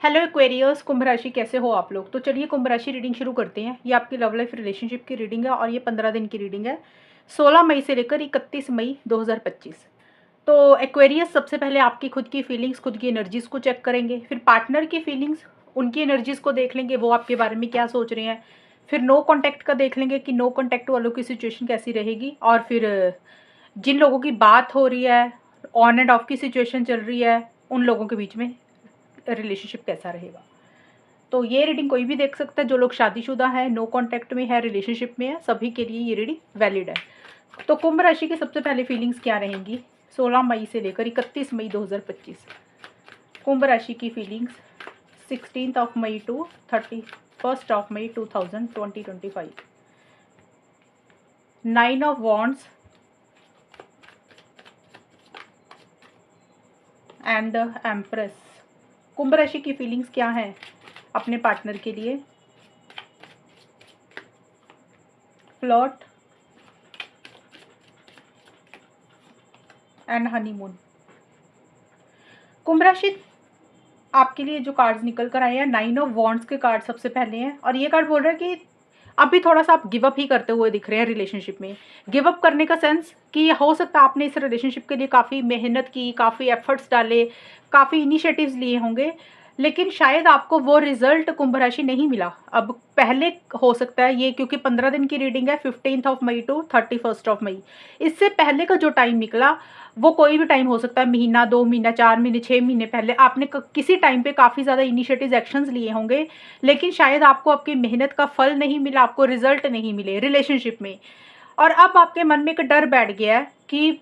Hello Aquarius, कुंभ राशि कैसे हो आप लोग। तो चलिए कुंभ राशि रीडिंग शुरू करते हैं। ये आपकी लव लाइफ रिलेशनशिप की रीडिंग है और ये 15 दिन की रीडिंग है, 16 मई से लेकर 31 मई 2025। तो एक्वेरियस, सबसे पहले आपकी खुद की फीलिंग्स, खुद की एनर्जीज को चेक करेंगे, फिर पार्टनर की फीलिंग्स, उनकी एनर्जीज को देख लेंगे, वो आपके बारे में क्या सोच रहे हैं। फिर नो कॉन्टैक्ट का देख लेंगे कि नो कॉन्टैक्ट वालों की सिचुएशन कैसी रहेगी, और फिर जिन लोगों की बात हो रही है, ऑन एंड ऑफ की सिचुएशन चल रही है, उन लोगों के बीच में रिलेशनशिप कैसा रहेगा। तो ये रीडिंग कोई भी देख सकता है, जो लोग शादीशुदा है, नो कॉन्टैक्ट में है, रिलेशनशिप में है, सभी के लिए ये रीडिंग वैलिड है। तो कुंभ राशि की सबसे पहले फीलिंग्स क्या रहेंगी 16 मई से लेकर 31 मई 2025। कुंभ राशि की फीलिंग्स 16 मई टू 31 मई 2025। 9 of wands and the empress. कुंभ राशि की फीलिंग्स क्या है अपने पार्टनर के लिए। Flirt and honeymoon. कुंभ राशि आपके लिए जो कार्ड्स निकल कर आए हैं, 9 ऑफ वॉन्ड्स के कार्ड सबसे पहले हैं, और ये कार्ड बोल रहा है कि अभी थोड़ा सा आप गिव अप ही करते हुए दिख रहे हैं रिलेशनशिप में। गिव अप करने का सेंस कि हो सकता है आपने इस रिलेशनशिप के लिए काफ़ी मेहनत की, काफ़ी एफर्ट्स डाले, काफ़ी इनिशिएटिव्स लिए होंगे, लेकिन शायद आपको वो रिजल्ट कुंभ राशि नहीं मिला। अब पहले हो सकता है ये, क्योंकि 15 दिन की रीडिंग है, 15 मई टू 31 मई। इससे पहले का जो टाइम निकला वो कोई भी टाइम हो सकता है, महीना, 2 महीना, 4 महीने, 6 महीने पहले आपने किसी टाइम पे काफ़ी ज़्यादा इनिशिएटिव एक्शंस लिए होंगे, लेकिन शायद आपको आपकी मेहनत का फल नहीं मिला, आपको रिजल्ट नहीं मिले रिलेशनशिप में। और अब आपके मन में एक डर बैठ गया है कि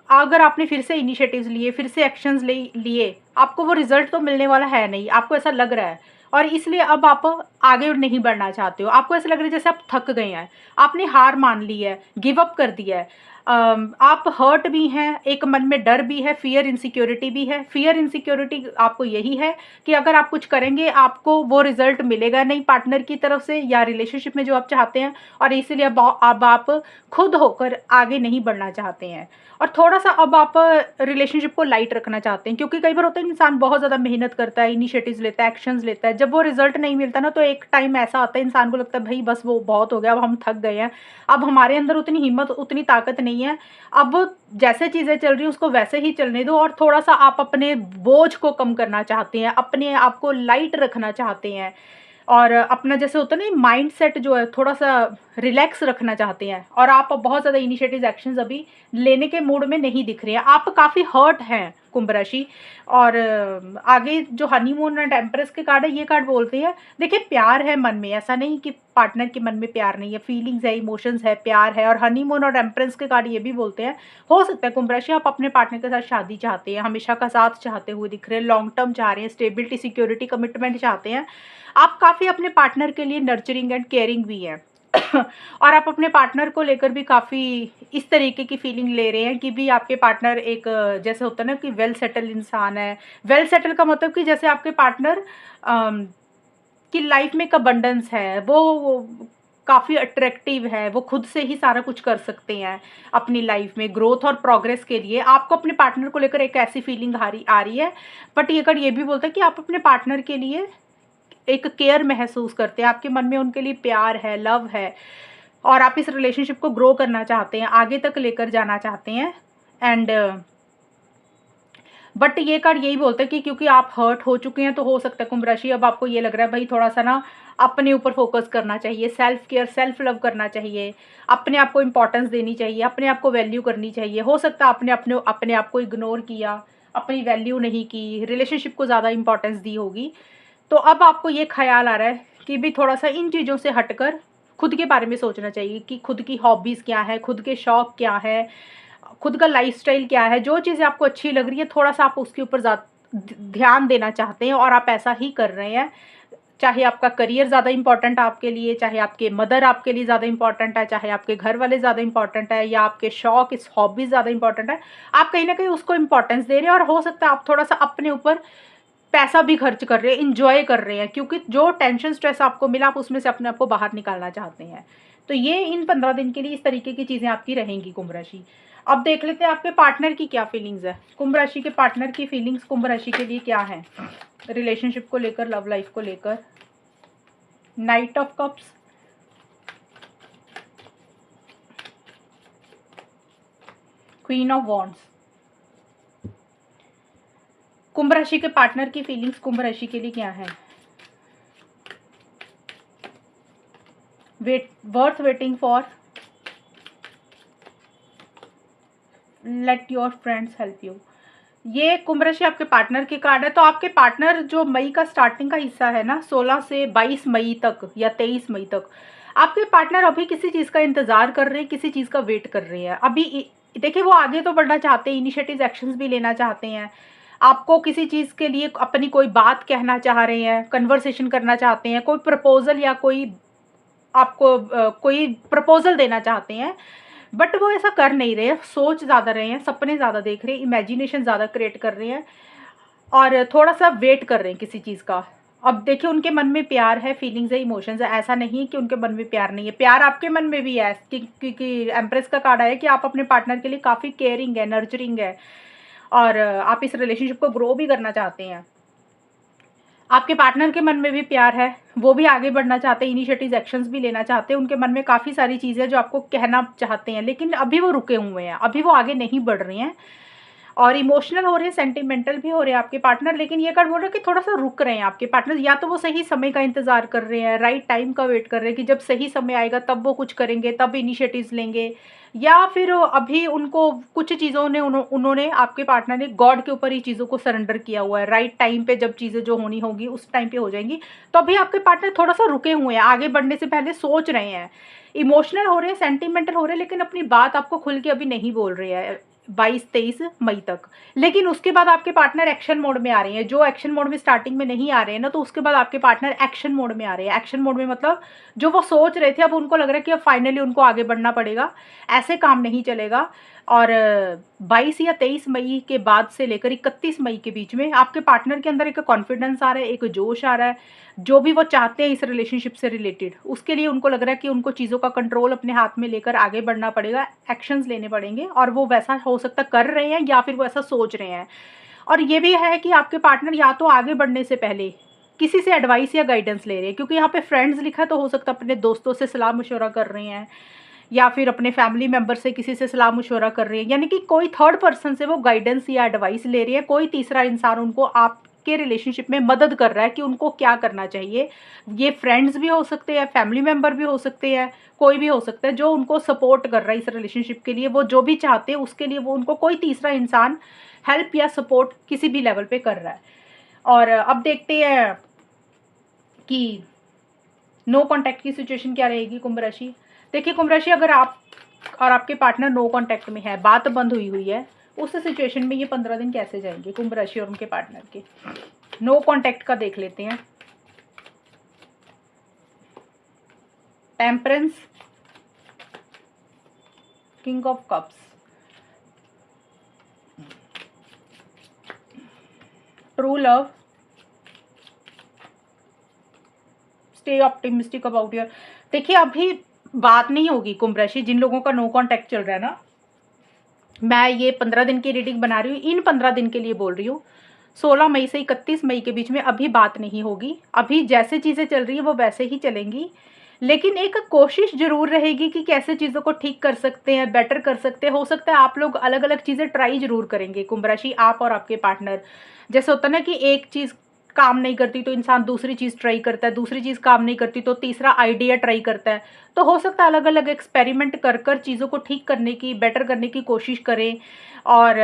अगर आपने फिर से इनिशिएटिव्स लिए, फिर से एक्शंस लिए, आपको वो रिजल्ट तो मिलने वाला है नहीं, आपको ऐसा लग रहा है, और इसलिए अब आप आगे नहीं बढ़ना चाहते हो। आपको ऐसा लग रहा है जैसे आप थक गए हैं, आपने हार मान ली है, गिव अप कर दिया है। आप हर्ट भी हैं, एक मन में डर भी है, फियर इनसिक्योरिटी भी है। फियर इनसिक्योरिटी आपको यही है कि अगर आप कुछ करेंगे आपको वो रिजल्ट मिलेगा नहीं पार्टनर की तरफ से या रिलेशनशिप में जो आप चाहते हैं, और इसीलिए अब आप खुद होकर आगे नहीं बढ़ना चाहते हैं, और थोड़ा सा अब आप रिलेशनशिप को लाइट रखना चाहते हैं। क्योंकि कई बार होता है इंसान बहुत ज़्यादा मेहनत करता है, इनिशिएटिव्स लेता है, एक्शंस लेता है, जब वो रिजल्ट नहीं मिलता ना, तो एक टाइम ऐसा आता है इंसान को लगता है भाई बस वो बहुत हो गया, अब हम थक गए हैं, अब हमारे अंदर उतनी हिम्मत, उतनी ताकत नहीं है, अब जैसे चीज़ें चल रही हैं उसको वैसे ही चलने दो। और थोड़ा सा आप अपने बोझ को कम करना चाहते हैं, अपने आप को लाइट रखना चाहते हैं, और अपना जैसे होता है ना माइंड सेट जो है थोड़ा सा रिलैक्स रखना चाहते हैं, और आप बहुत ज़्यादा इनिशिएटिव एक्शंस अभी लेने के मूड में नहीं दिख रहे हैं, आप काफ़ी हर्ट हैं कुंभ राशि। और आगे जो हनीमून एंड एम्प्रेस के कार्ड है, ये कार्ड बोलते हैं देखिए प्यार है मन में, ऐसा नहीं कि पार्टनर के मन में प्यार नहीं है, फीलिंग्स है, इमोशंस है, प्यार है। और हनीमून और एम्प्रेस के कार्ड ये भी बोलते हैं, हो सकता है कुंभ राशि आप अपने पार्टनर के साथ शादी चाहते हैं, हमेशा का साथ चाहते हुए दिख रहे हैं, लॉन्ग टर्म चाह रहे हैं, स्टेबिलिटी, सिक्योरिटी, कमिटमेंट चाहते हैं। आप काफ़ी अपने पार्टनर के लिए नर्चरिंग एंड केयरिंग भी हैं और आप अपने पार्टनर को लेकर भी काफ़ी इस तरीके की फीलिंग ले रहे हैं कि भी आपके पार्टनर एक जैसे होता है ना कि वेल सेटल इंसान है। वेल सेटल का मतलब कि जैसे आपके पार्टनर की लाइफ में एक अबंडेंस है, वो काफ़ी अट्रैक्टिव है, वो खुद से ही सारा कुछ कर सकते हैं अपनी लाइफ में ग्रोथ और प्रोग्रेस के लिए। आपको अपने पार्टनर को लेकर एक ऐसी फीलिंग आ रही है। बट ये कार्ड ये भी बोलता है कि आप अपने पार्टनर के लिए एक केयर महसूस करते हैं, आपके मन में उनके लिए प्यार है, लव है, और आप इस रिलेशनशिप को ग्रो करना चाहते हैं, आगे तक लेकर जाना चाहते हैं। एंड बट ये कार्ड यही बोलता है कि क्योंकि आप हर्ट हो चुके हैं, तो हो सकता है कुंभ राशि अब आपको ये लग रहा है भाई थोड़ा सा ना अपने ऊपर फोकस करना चाहिए, सेल्फ केयर, सेल्फ लव करना चाहिए, अपने आप को इम्पोर्टेंस देनी चाहिए, अपने आप को वैल्यू करनी चाहिए। हो सकता है आपने अपने आप को इग्नोर किया, अपनी वैल्यू नहीं की, रिलेशनशिप को ज़्यादा इंपॉर्टेंस दी होगी। तो अब आपको ये ख्याल आ रहा है कि भी थोड़ा सा इन चीज़ों से हटकर खुद के बारे में सोचना चाहिए कि खुद की हॉबीज़ क्या है, खुद के शौक़ क्या है, खुद का लाइफस्टाइल क्या है, जो चीज़ें आपको अच्छी लग रही है थोड़ा सा आप उसके ऊपर ध्यान देना चाहते हैं, और आप ऐसा ही कर रहे हैं। चाहे आपका करियर ज़्यादा इंपॉर्टेंट है आपके लिए, चाहे आपके मदर आपके लिए ज़्यादा इंपॉर्टेंट है, चाहे आपके घर वाले ज़्यादा इंपॉर्टेंट है, या आपके शौक़, इस हॉबीज़ ज़्यादा इंपॉर्टेंट है, आप कहीं ना कहीं उसको इंपॉर्टेंस दे रहे हैं। और हो सकता है आप थोड़ा सा अपने ऊपर पैसा भी खर्च कर रहे हैं, इंजॉय कर रहे हैं, क्योंकि जो टेंशन स्ट्रेस आपको मिला आप उसमें से अपने आप को बाहर निकालना चाहते हैं। तो ये इन 15 दिन के लिए इस तरीके की चीज़ें आपकी रहेंगी कुंभ राशि। अब देख लेते हैं आपके पार्टनर की क्या फीलिंग्स है। कुंभ राशि के पार्टनर की फीलिंग्स कुंभ राशि के लिए क्या है। रिलेशनशिप को लेकर, लव लाइफ को लेकर। Knight of cups, queen of wands. कुंभ राशि के पार्टनर की फीलिंग्स कुंभ राशि के लिए क्या है? Worth waiting for, let your friends help you. ये कुंभ राशि आपके पार्टनर के कार्ड है। तो आपके पार्टनर जो मई का स्टार्टिंग का हिस्सा है ना, 16 से 22 मई तक या 23 मई तक, आपके पार्टनर अभी किसी चीज़ का इंतजार कर रहे हैं, किसी चीज़ का वेट कर रहे हैं। अभी देखिए, वो आगे तो बढ़ना चाहते हैं, इनिशिएटिव एक्शंस भी लेना चाहते हैं, आपको किसी चीज़ के लिए अपनी कोई बात कहना चाह रहे हैं, कन्वर्सेशन करना चाहते हैं, कोई प्रपोजल या कोई आपको कोई प्रपोजल देना चाहते हैं, बट वो ऐसा कर नहीं रहे, सोच ज़्यादा रहे हैं, सपने ज़्यादा देख रहे हैं, इमेजिनेशन ज़्यादा क्रिएट कर रहे हैं और थोड़ा सा वेट कर रहे हैं किसी चीज़ का। अब देखिए, उनके मन में प्यार है, फीलिंग्स है, इमोशंस है। ऐसा नहीं कि उनके मन में प्यार नहीं है, प्यार आपके मन में भी है, क्योंकि एम्प्रेस का कार्ड है कि आप अपने पार्टनर के लिए काफ़ी केयरिंग है, नर्चरिंग है और आप इस रिलेशनशिप को ग्रो भी करना चाहते हैं। आपके पार्टनर के मन में भी प्यार है, वो भी आगे बढ़ना चाहते हैं, इनिशिएटिव एक्शंस भी लेना चाहते हैं, उनके मन में काफ़ी सारी चीज़ें जो आपको कहना चाहते हैं, लेकिन अभी वो रुके हुए हैं, अभी वो आगे नहीं बढ़ रहे हैं और इमोशनल हो रहे हैं, सेंटिमेंटल भी हो रहे हैं आपके पार्टनर। लेकिन ये कार्ड बोल रहे हैं कि थोड़ा सा रुक रहे हैं आपके पार्टनर, या तो वो सही समय का इंतजार कर रहे हैं, राइट टाइम का वेट कर रहे हैं कि जब सही समय आएगा तब वो कुछ करेंगे, तब इनिशिएटिव्स लेंगे, या फिर अभी उनको कुछ चीज़ों ने उन्होंने आपके पार्टनर ने गॉड के ऊपर ही चीज़ों को सरेंडर किया हुआ है। राइट टाइम पे जब चीज़ें जो होनी होगी उस टाइम पे हो जाएंगी। तो अभी आपके पार्टनर थोड़ा सा रुके हुए हैं, आगे बढ़ने से पहले सोच रहे हैं, इमोशनल हो रहे हैं, सेंटिमेंटल हो रहे हैं, लेकिन अपनी बात आपको खुल के अभी नहीं बोल रहे हैं 22-23 मई तक। लेकिन उसके बाद आपके पार्टनर एक्शन मोड में आ रहे हैं। जो एक्शन मोड में स्टार्टिंग में नहीं आ रहे हैं ना, तो उसके बाद आपके पार्टनर एक्शन मोड में आ रहे हैं। एक्शन मोड में मतलब जो वो सोच रहे थे, अब उनको लग रहा है कि अब फाइनली उनको आगे बढ़ना पड़ेगा, ऐसे काम नहीं चलेगा। और 22 या 23 मई के बाद से लेकर 31 मई के बीच में आपके पार्टनर के अंदर एक कॉन्फिडेंस आ रहा है, एक जोश आ रहा है। जो भी वो चाहते हैं इस रिलेशनशिप से रिलेटेड, उसके लिए उनको लग रहा है कि उनको चीज़ों का कंट्रोल अपने हाथ में लेकर आगे बढ़ना पड़ेगा, एक्शंस लेने पड़ेंगे, और वो वैसा हो सकता कर रहे हैं या फिर वो ऐसा सोच रहे हैं। और ये भी है कि आपके पार्टनर या तो आगे बढ़ने से पहले किसी से एडवाइस या गाइडेंस ले रहे हैं, क्योंकि यहाँ पे फ्रेंड्स लिखा है, तो हो सकता है अपने दोस्तों से सलाह मशवरा कर रहे हैं या फिर अपने फैमिली मेंबर से किसी से सलाह मशवरा कर रहे हैं, यानी कि कोई थर्ड पर्सन से वो गाइडेंस या एडवाइस ले रही है। कोई तीसरा इंसान उनको आपके रिलेशनशिप में मदद कर रहा है कि उनको क्या करना चाहिए। ये फ्रेंड्स भी हो सकते हैं, फैमिली मेंबर भी हो सकते हैं, कोई भी हो सकता है जो उनको सपोर्ट कर रहा है इस रिलेशनशिप के लिए। वो जो भी चाहते हैं उसके लिए वो उनको कोई तीसरा इंसान हेल्प या सपोर्ट किसी भी लेवल पे कर रहा है। और अब देखते हैं कि नो कॉन्टैक्ट की सिचुएशन क्या रहेगी कुंभ राशि। देखिए कुंभ राशि, अगर आप और आपके पार्टनर नो कॉन्टैक्ट में है, बात बंद हुई हुई है, उस सिचुएशन में ये 15 दिन कैसे जाएंगे कुंभ राशि और उनके पार्टनर के। नो कॉन्टैक्ट का देख लेते हैं। Temperance, king of cups, true love, stay optimistic about your. देखिए अभी बात नहीं होगी कुंभ राशि, जिन लोगों का नो कॉन्टैक्ट चल रहा है ना, मैं ये 15 दिन की रीडिंग बना रही हूँ, इन 15 दिन के लिए बोल रही हूँ। 16 मई से 31 मई के बीच में अभी बात नहीं होगी। अभी जैसे चीज़ें चल रही है वो वैसे ही चलेंगी, लेकिन एक कोशिश जरूर रहेगी कि कैसे चीज़ों को ठीक कर सकते हैं, बेटर कर सकते हैं। हो सकता है आप लोग अलग अलग चीज़ें ट्राई जरूर करेंगे कुंभ राशि, आप और आपके पार्टनर। जैसे होता है ना कि एक चीज़ काम नहीं करती तो इंसान दूसरी चीज़ ट्राई करता है, दूसरी चीज़ काम नहीं करती तो तीसरा आइडिया ट्राई करता है। तो हो सकता है अलग अलग एक्सपेरिमेंट कर कर चीज़ों को ठीक करने की, बेटर करने की कोशिश करें। और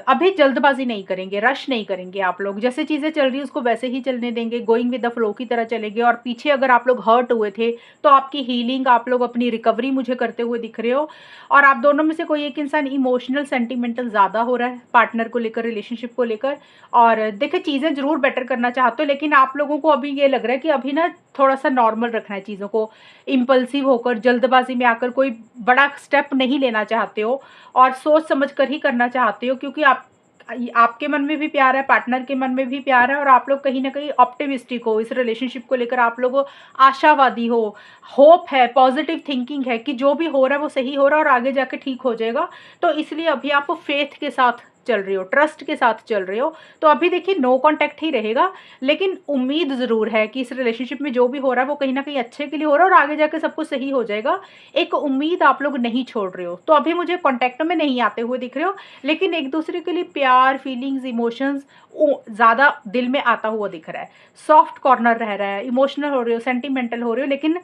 अभी जल्दबाजी नहीं करेंगे, रश नहीं करेंगे आप लोग। जैसे चीज़ें चल रही है उसको वैसे ही चलने देंगे, गोइंग विद द फ्लो की तरह चलेंगे। और पीछे अगर आप लोग हर्ट हुए थे तो आपकी हीलिंग, आप लोग अपनी रिकवरी मुझे करते हुए दिख रहे हो। और आप दोनों में से कोई एक इंसान इमोशनल सेंटिमेंटल ज़्यादा हो रहा है पार्टनर को लेकर, रिलेशनशिप को लेकर। और देखिए चीज़ें ज़रूर बेटर करना चाहते हो, लेकिन आप लोगों को अभी ये लग रहा है कि अभी ना थोड़ा सा नॉर्मल रखना है चीज़ों को। इम्पल्सिव होकर, जल्दबाजी में आकर कोई बड़ा स्टेप नहीं लेना चाहते हो और सोच समझ कर ही करना चाहते हो, क्योंकि आपके मन में भी प्यार है, पार्टनर के मन में भी प्यार है, और आप लोग कहीं ना कहीं ऑप्टिमिस्टिक हो इस रिलेशनशिप को लेकर। आप लोग आशावादी हो, होप है, पॉजिटिव थिंकिंग है कि जो भी हो रहा है वो सही हो रहा है और आगे जाके ठीक हो जाएगा। तो इसलिए अभी आप फेथ के साथ चल रही हो, ट्रस्ट के साथ चल रहे हो, तो अभी देखिए नो कॉन्टैक्ट ही रहेगा, लेकिन उम्मीद ज़रूर है कि इस रिलेशनशिप में जो भी हो रहा है वो कहीं न कहीं अच्छे के लिए हो रहा है और आगे जाके सब कुछ सही हो जाएगा। एक उम्मीद आप लोग नहीं छोड़ रहे हो, तो अभी मुझे कॉन्टैक्ट में नहीं आते हुए दिख रहे हो, लेकिन एक-दूसरे के लिए प्यार, फीलिंग्स, इमोशंस ज़्यादा दिल में आता हुआ दिख रहा है। सॉफ्ट कॉर्नर रह रहा है, इमोशनल हो रहे हो, सेंटिमेंटल हो रहे हो, लेकिन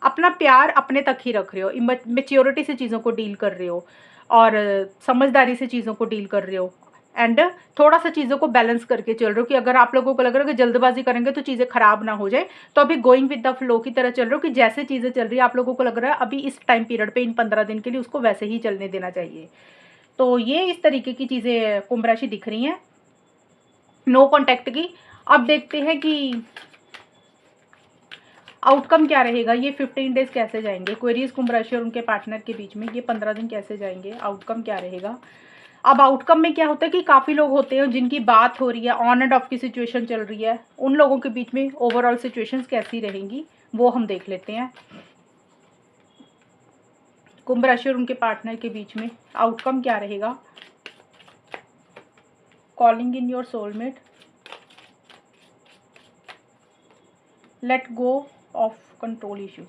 अपना प्यार अपने तक ही रख रहे हो, मैच्योरिटी से चीज़ों को डील कर रहे हो और समझदारी से चीज़ों को डील कर रहे हो एंड थोड़ा-सा चीज़ों को बैलेंस करके चल रहे हो कि अगर आप लोगों को लग रहा है कि जल्दबाज़ी करेंगे तो चीज़ें खराब ना हो जाए, तो अभी गोइंग विद द फ्लो की तरह चल रहे हो कि जैसे चीज़ें चल रही है आप लोगों को लग रहा है अभी इस टाइम पीरियड पे इन 15 दिन के लिए उसको वैसे ही चलने देना चाहिए। तो ये इस तरीके की चीज़ें कुंभ राशि दिख रही हैं, नो कॉन्टैक्ट की। अब देखते हैं कि आउटकम क्या रहेगा, ये 15 डेज़ कैसे जाएँगे, क्वेरीज कुंभ राशि और उनके पार्टनर के बीच में ये 15 दिन कैसे जाएँगे, आउटकम क्या रहेगा। अब आउटकम में क्या होता है कि काफ़ी लोग होते हैं जिनकी बात हो रही है, ऑन एंड ऑफ की सिचुएशन चल रही है, उन लोगों के बीच में ओवरऑल सिचुएशंस कैसी रहेंगी वो हम देख लेते हैं। कुंभ राशि और उनके पार्टनर के बीच में आउटकम क्या रहेगा। Calling in your soulmate, let go of control issues.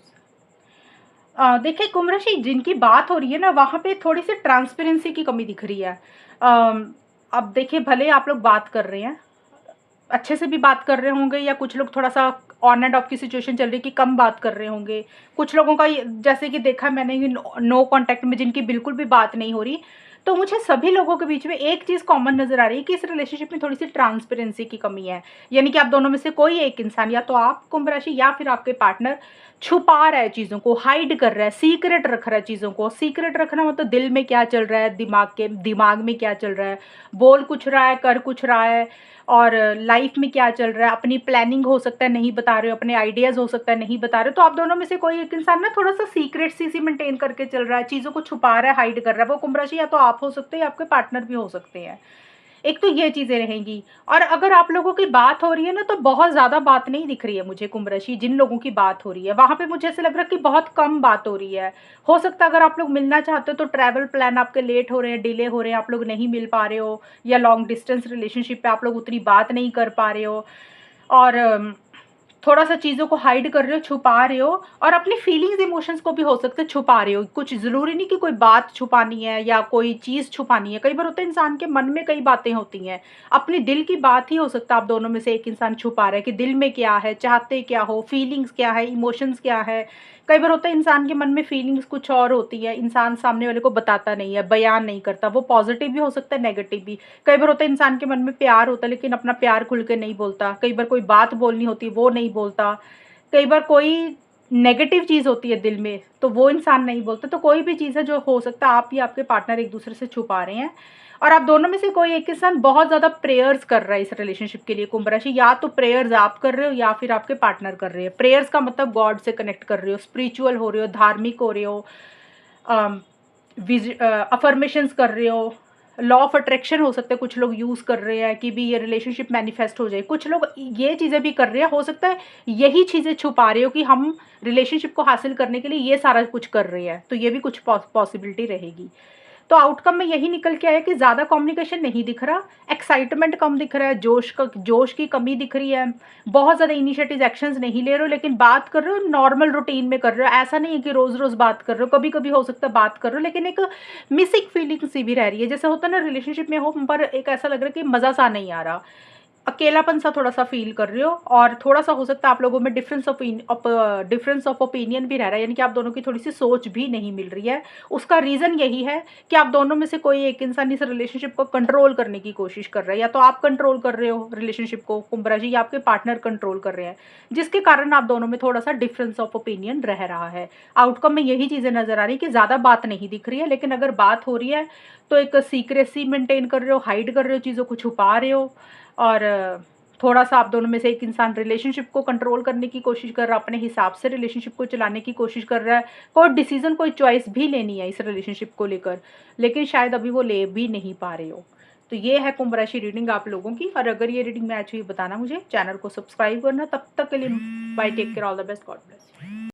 देखिए कुंभ राशि जिनकी बात हो रही है ना वहाँ पे थोड़ी सी ट्रांसपेरेंसी की कमी दिख रही है। अब देखिए भले आप लोग बात कर रहे हैं, अच्छे से भी बात कर रहे होंगे या कुछ लोग थोड़ा सा ऑन एंड ऑफ की सिचुएशन चल रही है कि कम बात कर रहे होंगे। कुछ लोगों का जैसे कि देखा मैंने नो कॉन्टैक्ट में जिनकी बिल्कुल भी बात नहीं हो रही, तो मुझे सभी लोगों के बीच में एक चीज़ कॉमन नज़र आ रही है कि इस रिलेशनशिप में थोड़ी सी ट्रांसपेरेंसी की कमी है। यानी कि आप दोनों में से कोई एक इंसान, या तो आप कुंभ राशि या फिर आपके पार्टनर, छुपा रहा है चीज़ों को, हाइड कर रहा है, सीक्रेट रख रहा है चीज़ों को। सीक्रेट रखना मतलब दिल में क्या चल रहा है, दिमाग में क्या चल रहा है, बोल कुछ रहा है, कर कुछ रहा है, और लाइफ में क्या चल रहा है, अपनी प्लानिंग हो सकता है नहीं बता रहे हो, अपने आइडियाज़ हो सकता है नहीं बता रहे हो। तो आप दोनों में से कोई एक इंसान ना थोड़ा सा सीक्रेट सी मेंटेन करके चल रहा है, चीज़ों को छुपा रहा है, हाइड कर रहा है। वो कुंभ राशि या तो आप हो सकते हैं या आपके पार्टनर भी हो सकते हैं। एक तो ये चीज़ें रहेंगी, और अगर आप लोगों की बात हो रही है ना तो बहुत ज़्यादा बात नहीं दिख रही है मुझे कुंभ राशि। जिन लोगों की बात हो रही है वहाँ पे मुझे ऐसा लग रहा है कि बहुत कम बात हो रही है। हो सकता है अगर आप लोग मिलना चाहते हो तो ट्रैवल प्लान आपके लेट हो रहे हैं, डिले हो रहे हैं, आप लोग नहीं मिल पा रहे हो, या लॉन्ग डिस्टेंस रिलेशनशिप पे आप लोग उतनी बात नहीं कर पा रहे हो, और थोड़ा-सा चीज़ों को हाइड कर रहे हो, छुपा रहे हो, और अपनी फीलिंग्स, इमोशंस को भी हो सकता है छुपा रहे हो। कुछ ज़रूरी नहीं कि कोई बात छुपानी है या कोई चीज़ छुपानी है। कई बार होता है इंसान के मन में कई बातें होती हैं। अपने दिल की बात ही हो सकता है आप दोनों में से एक इंसान छुपा रहा है कि दिल में क्या है, चाहते क्या हो, फीलिंग्स क्या है, इमोशंस क्या है। कई बार होता है इंसान के मन में फीलिंग्स कुछ और होती है, इंसान सामने वाले को बताता नहीं है, बयान नहीं करता। वो पॉज़िटिव भी हो सकता है, नेगेटिव भी। कई बार होता है इंसान के मन में प्यार होता है लेकिन अपना प्यार खुल के नहीं बोलता। कई बार कोई बात बोलनी होती है वो नहीं बोलता। कई बार कोई नेगेटिव चीज़ होती है दिल में तो वो इंसान नहीं बोलता। तो कोई भी चीज़ है जो हो सकता है आप या आपके पार्टनर एक दूसरे से छुपा रहे हैं, और आप दोनों में से कोई एक इंसान बहुत ज़्यादा प्रेयर्स कर रहा है इस रिलेशनशिप के लिए कुंभ राशि। या तो प्रेयर्स आप कर रहे हो या फिर आपके पार्टनर कर रहे हैं। प्रेयर्स का मतलब गॉड से कनेक्ट कर रहे हो, स्पिरिचुअल हो रहे हो, धार्मिक हो रहे हो, अफर्मेशंस कर रहे हो, लॉ ऑफ अट्रैक्शन हो सकता है कुछ लोग यूज़ कर रहे हैं कि भी ये रिलेशनशिप मैनिफेस्ट हो जाए। कुछ लोग ये चीज़ें भी कर रहे हैं, हो सकता है यही चीज़ें छुपा रहे हो कि हम रिलेशनशिप को हासिल करने के लिए ये सारा कुछ कर रहे हैं, तो ये भी कुछ पॉसिबिलिटी रहेगी। तो आउटकम में यही निकल के आया कि ज़्यादा कम्युनिकेशन नहीं दिख रहा, एक्साइटमेंट कम दिख रहा है, जोश की कमी दिख रही है, बहुत ज़्यादा इनिशिएटिव एक्शंस नहीं ले रहे हो, लेकिन बात कर रहे हो नॉर्मल रूटीन में कर रहे हो। ऐसा नहीं है कि रोज़-रोज़ बात कर रहे हो, कभी-कभी हो सकता है बात कर रहे हो, लेकिन एक मिसिंग फीलिंग सी भी रह रही है। जैसे होता है ना रिलेशनशिप में हो पर एक ऐसा लग रहा है कि मज़ा सा नहीं आ रहा, अकेलापन सा थोड़ा-सा फ़ील कर रहे हो, और थोड़ा-सा हो सकता है आप लोगों में डिफरेंस ऑफ ओपिनियन भी रह रहा है, यानी कि आप दोनों की थोड़ी-सी सोच भी नहीं मिल रही है। उसका रीज़न यही है कि आप दोनों में से कोई एक इंसान इस रिलेशनशिप को कंट्रोल करने की कोशिश कर रहा है, या तो आप कंट्रोल कर रहे हो रिलेशनशिप को कुंभ राशि, या आपके पार्टनर कंट्रोल कर रहे हैं, जिसके कारण आप दोनों में थोड़ा-सा डिफरेंस ऑफ ओपिनियन रह रहा है। आउटकम में यही चीज़ें नज़र आ रही है कि ज़्यादा बात नहीं दिख रही है, लेकिन अगर बात हो रही है तो एक सीक्रेसी मेंटेन कर रहे हो, हाइड कर रहे हो, चीज़ों को छुपा रहे हो, और थोड़ा-सा आप दोनों में से एक इंसान रिलेशनशिप को कंट्रोल करने की कोशिश कर रहा है, अपने हिसाब से रिलेशनशिप को चलाने की कोशिश कर रहा है। कोई डिसीज़न, कोई चॉइस भी लेनी है इस रिलेशनशिप को लेकर, लेकिन शायद अभी वो ले भी नहीं पा रहे हो। तो ये है कुंभ राशि रीडिंग आप लोगों की, और अगर ये रीडिंग मैच हुई बताना मुझे, चैनल को सब्सक्राइब करना। तब तक के लिए bye, take care, all the best, God bless.